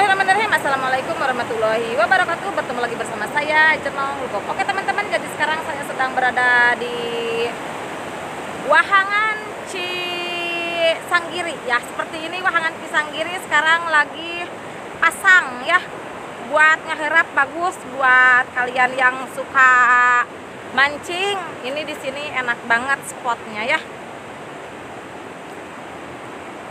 Bismillahirrahmanirrahim. Assalamualaikum warahmatullahi wabarakatuh. Bertemu lagi bersama saya Jenong Lubok. Oke teman-teman, jadi sekarang saya sedang berada di Wahangan Cisanggiri ya. Seperti ini Wahangan Cisanggiri sekarang lagi pasang ya. Buat ngeherap bagus buat kalian yang suka mancing. Ini di sini enak banget spotnya ya.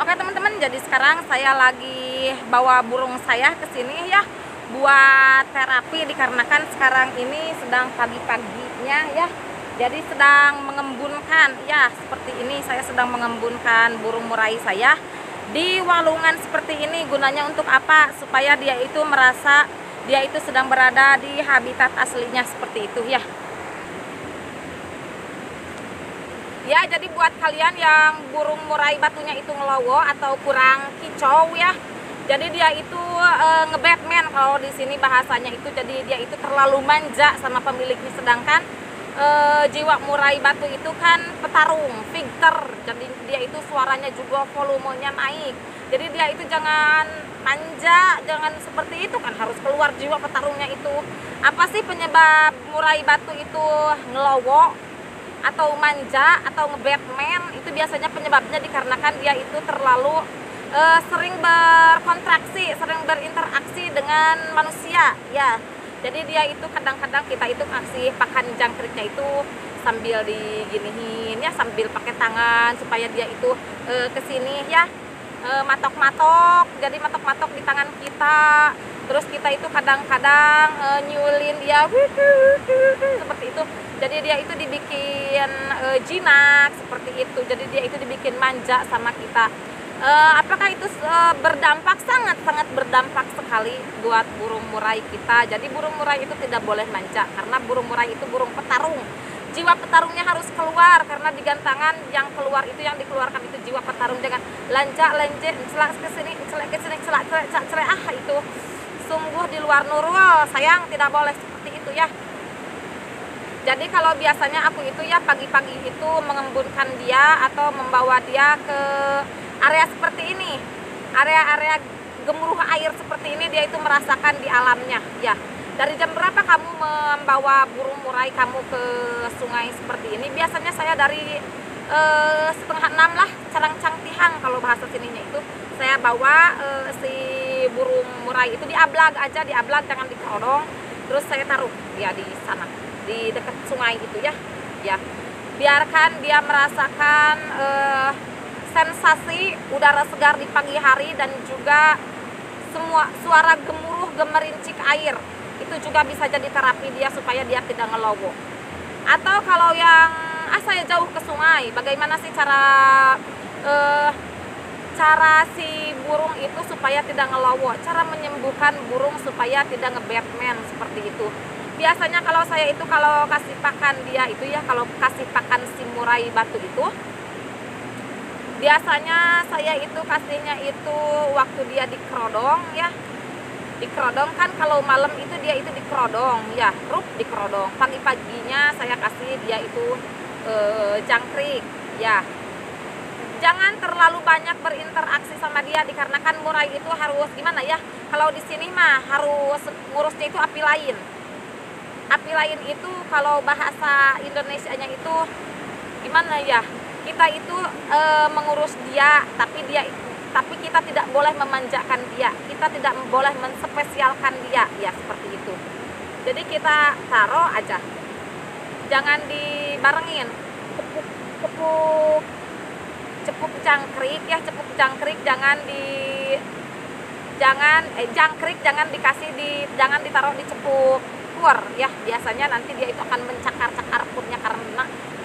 Oke teman-teman, jadi sekarang saya lagi bawa burung saya ke sini ya buat terapi, dikarenakan sekarang ini sedang pagi-paginya ya. Jadi sedang mengembunkan ya, seperti ini saya sedang mengembunkan burung murai saya di walungan seperti ini. Gunanya untuk apa? Supaya dia itu merasa dia itu sedang berada di habitat aslinya seperti itu ya. Ya, jadi buat kalian yang burung murai batunya itu ngelowo atau kurang kicau ya. Jadi dia itu nge-Batman kalau di sini bahasanya itu. Jadi dia itu terlalu manja sama pemiliknya, sedangkan jiwa murai batu itu kan petarung, fighter. Jadi dia itu suaranya juga volumenya naik. Jadi dia itu jangan manja, jangan seperti itu kan, harus keluar jiwa petarungnya itu. Apa sih penyebab murai batu itu ngelowo atau manja atau nge-Batman? Itu biasanya penyebabnya dikarenakan dia itu terlalu sering berkontraksi, sering berinteraksi dengan manusia ya. Jadi dia itu kadang-kadang kita itu kasih pakan jangkriknya itu sambil diginiin ya, sambil pakai tangan supaya dia itu kesini ya, matok-matok. Jadi matok-matok di tangan kita. Terus kita itu kadang-kadang nyulin dia seperti itu. Jadi dia itu dibikin jinak seperti itu. Jadi dia itu dibikin manja sama kita. Apakah itu berdampak? Sangat-sangat berdampak sekali buat burung murai kita. Jadi burung murai itu tidak boleh manja, karena burung murai itu burung petarung. Jiwa petarungnya harus keluar, karena di gantangan yang keluar itu, yang dikeluarkan itu jiwa petarung. Jangan lenje, celak kesini, celak kesini, celak itu sungguh di luar nurul. Sayang, tidak boleh seperti itu ya. Jadi kalau biasanya aku itu ya pagi-pagi itu mengembunkan dia atau membawa dia ke area seperti ini, area-area gemuruh air seperti ini, dia itu merasakan di alamnya ya. Dari jam berapa kamu membawa burung murai kamu ke sungai seperti ini? Biasanya saya dari 5:30 lah, carang-cangtihang kalau bahasa sininya itu. Saya bawa si burung murai itu diablag aja, diablag, jangan dikerodong. Terus saya taruh dia di sana, di dekat sungai itu ya. Ya, biarkan dia merasakan sensasi udara segar di pagi hari, dan juga semua suara gemuruh gemerincik air. Itu juga bisa jadi terapi dia supaya dia tidak ngelowo. Atau kalau yang saya jauh ke sungai, bagaimana sih cara si burung itu supaya tidak ngelowo? Cara menyembuhkan burung supaya tidak nge-Batman seperti itu. Biasanya kalau saya itu kalau kasih pakan dia itu ya, kalau kasih pakan si murai batu itu, biasanya saya itu kasihnya itu waktu dia dikerodong ya. Dikerodong kan kalau malam itu dia itu dikerodong ya, dikerodong. Pagi-paginya saya kasih dia itu jangkrik ya. Jangan terlalu banyak berinteraksi sama dia, dikarenakan murai itu harus gimana ya? Kalau di sini mah harus ngurusnya itu api lain. Api lain itu kalau bahasa Indonesianya itu gimana ya? Kita itu mengurus dia, tapi kita tidak boleh memanjakan dia, kita tidak boleh menspesialkan dia ya, seperti itu. Jadi kita taruh aja, jangan dibarengin cepuk jangkrik ya, cepuk jangkrik jangkrik jangan dikasih jangan ditaruh di cepuk kur ya. Biasanya nanti dia itu akan mencakar-cakar kurnya, karena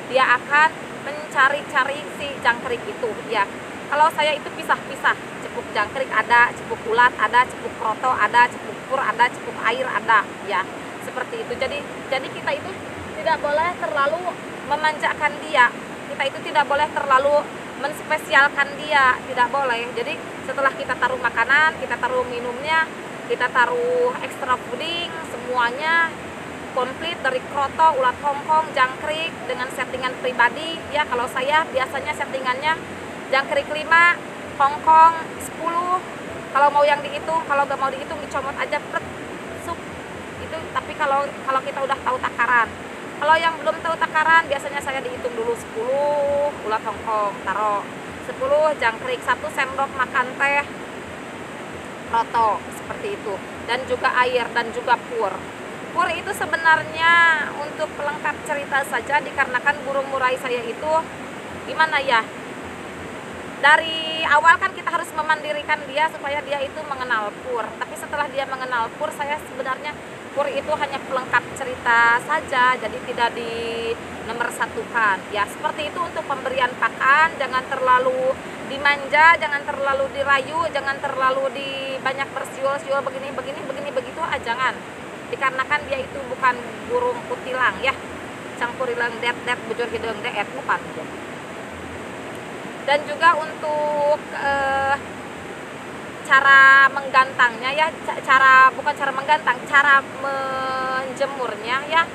dia akan mencari-cari si jangkrik itu ya. Kalau saya itu pisah-pisah, cepuk jangkrik ada, cepuk ulat ada, cepuk kroto ada, cepuk kur ada, cepuk air ada ya, seperti itu. Jadi kita itu tidak boleh terlalu memanjakan dia, kita itu tidak boleh terlalu menspesialkan dia, tidak boleh. Jadi setelah kita taruh makanan, kita taruh minumnya, kita taruh extra fooding, semuanya komplit dari kroto, ulat hongkong, jangkrik dengan settingan pribadi ya. Kalau saya biasanya settingannya jangkrik 5, hongkong 10, Kalau mau yang dihitung, kalau nggak mau dihitung dicomot aja pret, sup itu. Tapi kalau kita udah tahu takaran, kalau yang belum tahu takaran biasanya saya dihitung dulu 10 ulat hongkong taruh, 10 jangkrik, 1 sendok makan teh roto seperti itu, dan juga air dan juga pur. Pur itu sebenarnya untuk pelengkap cerita saja, dikarenakan burung murai saya itu gimana ya, dari awal kan kita harus memandirikan dia supaya dia itu mengenal pur. Tapi setelah dia mengenal pur, saya sebenarnya pur itu hanya pelengkap cerita saja, jadi tidak di nomor satukan. Ya seperti itu untuk pemberian pakan, jangan terlalu dimanja, jangan terlalu dirayu, jangan terlalu di banyak bersiul-siul begini begitu, jangan. Dikarenakan dia itu bukan burung kutilang ya, campurilang det bujur hidung det bukan. Dan juga untuk cara menggantangnya ya, bukan cara menggantang, cara menjemurnya ya.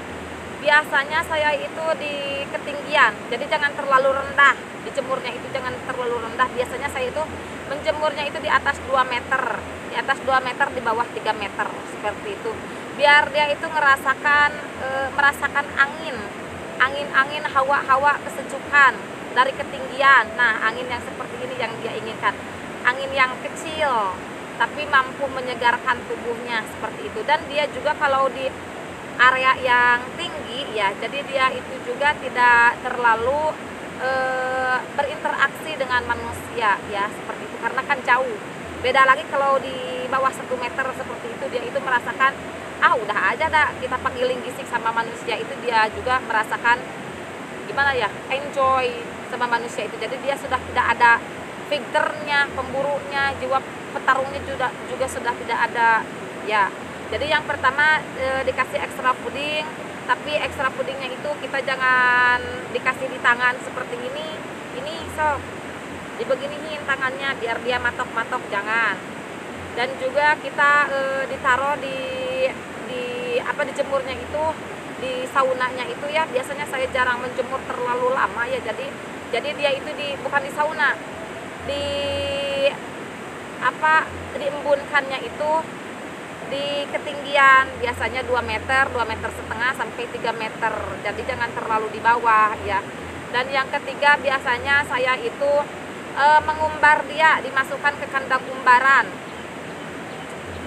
Biasanya saya itu di ketinggian, jadi jangan terlalu rendah. Dijemurnya itu jangan terlalu rendah. Biasanya saya itu menjemurnya itu di atas 2 meter, di atas 2 meter, di bawah 3 meter seperti itu. Biar dia itu merasakan angin, hawa kesejukan dari ketinggian. Nah, angin yang seperti ini yang dia inginkan. Angin yang kecil tapi mampu menyegarkan tubuhnya seperti itu. Dan dia juga kalau di area yang tinggi ya, jadi dia itu juga tidak terlalu berinteraksi dengan manusia ya, seperti itu, karena kan jauh. Beda lagi kalau di bawah 1 meter seperti itu, dia itu merasakan udah aja dah kita panggiling gisik sama manusia, itu dia juga merasakan gimana ya, enjoy sama manusia itu. Jadi dia sudah tidak ada fighternya, pemburunya, jiwa petarungnya juga sudah tidak ada ya. Jadi yang pertama dikasih extra pudding, tapi extra puddingnya itu kita jangan dikasih di tangan seperti ini sok dibeginiin tangannya biar dia matok-matok, jangan. Dan juga kita ditaruh dijemurnya itu di saunanya itu ya. Biasanya saya jarang menjemur terlalu lama ya, jadi dia itu bukan di sauna, diembunkannya itu di ketinggian biasanya 2 meter, 2 meter setengah sampai 3 meter. Jadi jangan terlalu di bawah ya. Dan yang ketiga biasanya saya itu mengumbar dia, dimasukkan ke kandang umbaran.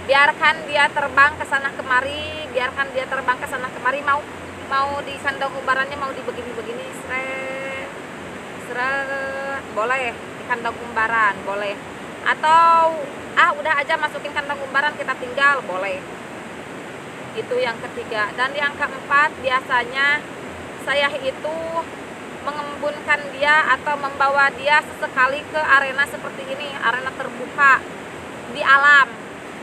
Biarkan dia terbang ke sana kemari, mau di kandang umbarannya mau dibegini-begini, boleh di kandang umbaran, boleh. Atau udah aja masukin kandang umbaran kita tinggal, boleh. Itu yang ketiga. Dan yang keempat biasanya saya itu mengembunkan dia atau membawa dia sesekali ke arena seperti ini, arena terbuka di alam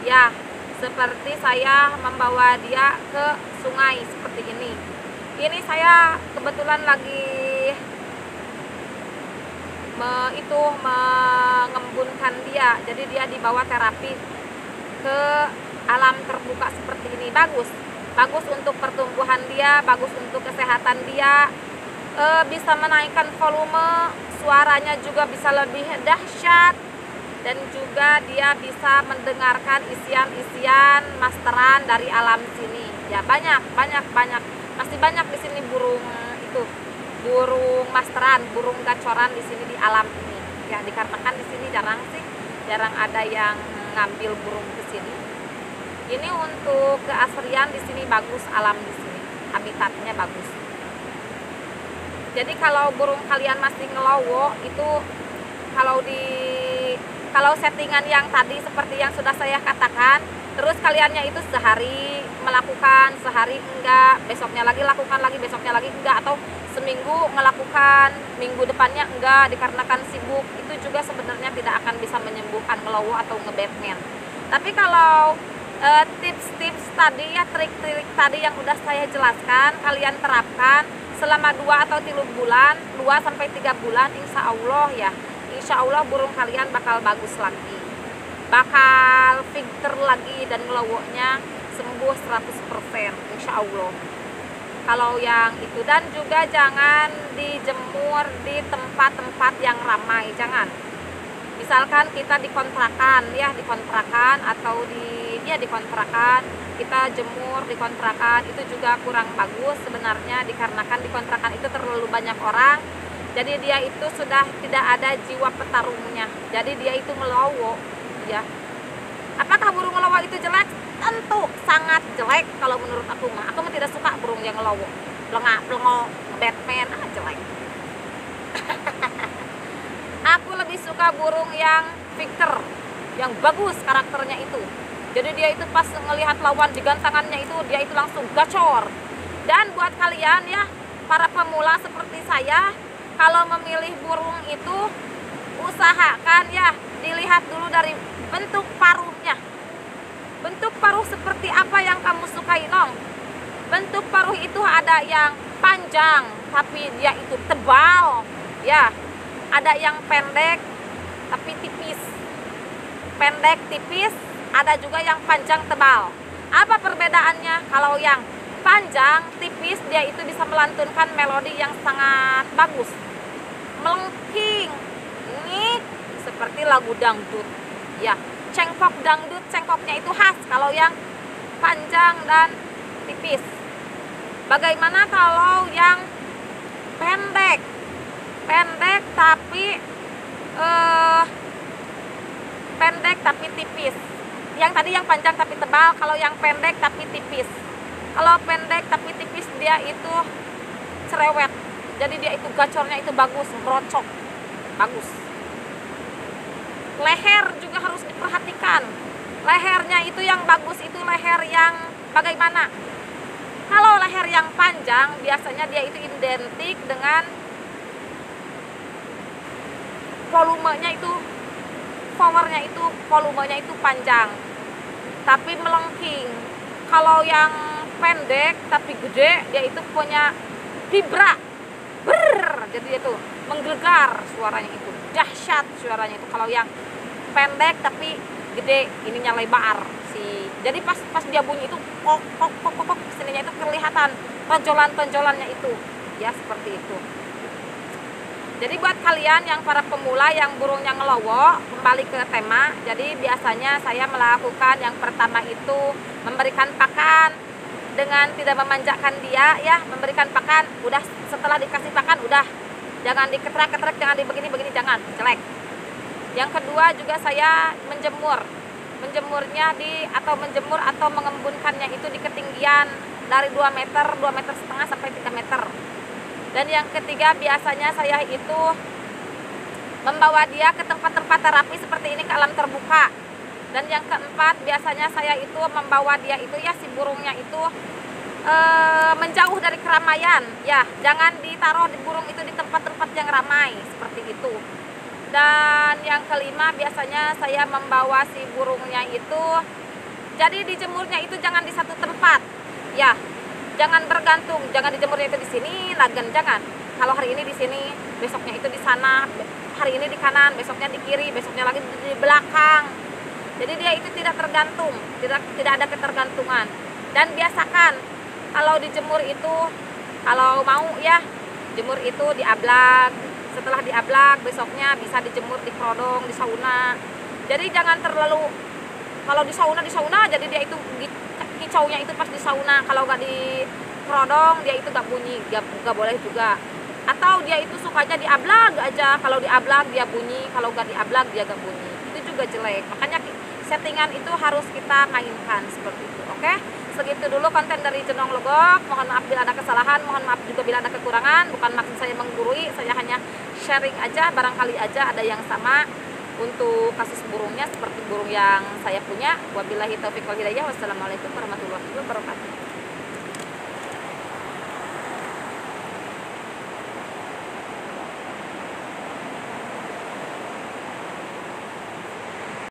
ya, seperti saya membawa dia ke sungai seperti ini. Ini saya kebetulan lagi mengembunkan dia, jadi dia dibawa terapi ke alam terbuka seperti ini. Bagus untuk pertumbuhan dia, bagus untuk kesehatan dia, bisa menaikkan volume suaranya, juga bisa lebih dahsyat, dan juga dia bisa mendengarkan isian masteran dari alam sini ya. Banyak masih banyak di sini burung burung masteran, burung gacoran di sini di alam ini ya, dikarenakan di sini jarang ada yang ngambil burung ke sini. Ini untuk keasrian di sini bagus, alam di sini habitatnya bagus. Jadi kalau burung kalian masih ngelowo itu, kalau settingan yang tadi seperti yang sudah saya katakan, terus kaliannya itu sehari melakukan, sehari enggak, besoknya lagi lakukan lagi, besoknya lagi enggak, atau seminggu melakukan, minggu depannya enggak, dikarenakan sibuk, itu juga sebenarnya tidak akan bisa menyembuhkan ngelowo atau ngebatman. Tapi kalau tips-tips tadi ya, trik-trik tadi yang udah saya jelaskan, kalian terapkan selama 2 atau 3 bulan, 2-3 bulan, insya Allah burung kalian bakal bagus lagi, bakal pinter lagi, dan ngelowonya sembuh 100% insya Allah. Kalau yang itu, dan juga jangan dijemur di tempat-tempat yang ramai, jangan. misalkan kita dikontrakan ya, dikontrakan atau dikontrakan, kita jemur di kontrakan, itu juga kurang bagus sebenarnya, dikarenakan di kontrakan itu terlalu banyak orang, jadi dia itu sudah tidak ada jiwa petarungnya, jadi dia itu melowo ya. Apakah burung melowo itu jelek? Tentu sangat jelek kalau menurut aku mah. Aku mah tidak suka burung yang melowo, pelengok, Batman, jelek. Aku lebih suka burung yang Victor, yang bagus karakternya itu. Jadi dia itu pas ngelihat lawan di gantangannya itu, dia itu langsung gacor. Dan buat kalian ya, para pemula seperti saya, kalau memilih burung itu usahakan ya dilihat dulu dari bentuk paruhnya. Bentuk paruh seperti apa yang kamu sukai, Nong? Bentuk paruh itu ada yang panjang tapi dia itu tebal ya, ada yang pendek tapi tipis, pendek tipis, ada juga yang panjang tebal. Apa perbedaannya? Kalau yang panjang tipis dia itu bisa melantunkan melodi yang sangat bagus, melengking nih seperti lagu dangdut ya, cengkok dangdut, cengkoknya itu khas kalau yang panjang dan tipis. Bagaimana kalau yang pendek tapi tipis? Yang tadi yang panjang tapi tebal, kalau yang pendek tapi tipis. Kalau pendek tapi tipis dia itu cerewet, jadi dia itu gacornya itu bagus, merocok, bagus. Leher juga harus diperhatikan. Lehernya itu yang bagus itu leher yang bagaimana? Kalau leher yang panjang biasanya dia itu identik dengan volumenya itu, powernya itu, volumenya itu panjang tapi melengking. Kalau yang pendek tapi gede dia itu punya vibra, jadi itu menggelegar suaranya itu, dahsyat suaranya itu. Kalau yang pendek tapi gede, ininya lebar sih. Jadi pas dia bunyi itu kok sininya itu kelihatan tonjolan-tonjolannya itu ya, seperti itu. Jadi buat kalian yang para pemula yang burungnya ngelowo, kembali ke tema. Jadi biasanya saya melakukan yang pertama itu memberikan pakan dengan tidak memanjakan dia ya, memberikan pakan. Udah setelah dikasih pakan udah, jangan diketrek-ketrek, jangan begini jangan, jelek. Yang kedua juga saya menjemurnya menjemur atau mengembunkannya itu di ketinggian dari 2 meter, 2,5 meter sampai 3 meter. Dan yang ketiga biasanya saya itu membawa dia ke tempat-tempat terapi seperti ini, ke alam terbuka. Dan yang keempat biasanya saya itu membawa dia itu ya, si burungnya itu menjauh dari keramaian ya, jangan ditaruh di burung itu di tempat-tempat yang ramai seperti itu. Dan yang kelima biasanya saya membawa si burungnya itu, jadi dijemurnya itu jangan di satu tempat ya, jangan bergantung, jangan dijemurnya itu di sini lagen, jangan. Kalau hari ini di sini, besoknya itu di sana, hari ini di kanan, besoknya di kiri, besoknya lagi di belakang. Jadi dia itu tidak tergantung, tidak ada ketergantungan. Dan biasakan kalau dijemur itu, kalau mau ya, jemur itu di ablak. Setelah di ablak, besoknya bisa dijemur di kerodong, di sauna. Jadi jangan terlalu, kalau di sauna, jadi dia itu kicaunya itu pas di sauna. Kalau nggak di kerodong, dia itu nggak bunyi, nggak boleh juga. Atau dia itu sukanya di ablak aja, kalau di ablak dia bunyi, kalau nggak di ablak dia nggak bunyi. Itu juga jelek. Makanya settingan itu harus kita mainkan seperti itu, oke? Segitu dulu konten dari Jenong Legok. Mohon maaf bila ada kesalahan, mohon maaf juga bila ada kekurangan. Bukan maksud saya menggurui, saya hanya sharing aja, barangkali aja ada yang sama untuk kasus burungnya seperti burung yang saya punya. Wabillahi taufiq wal hidayah. Wassalamualaikum warahmatullahi wabarakatuh.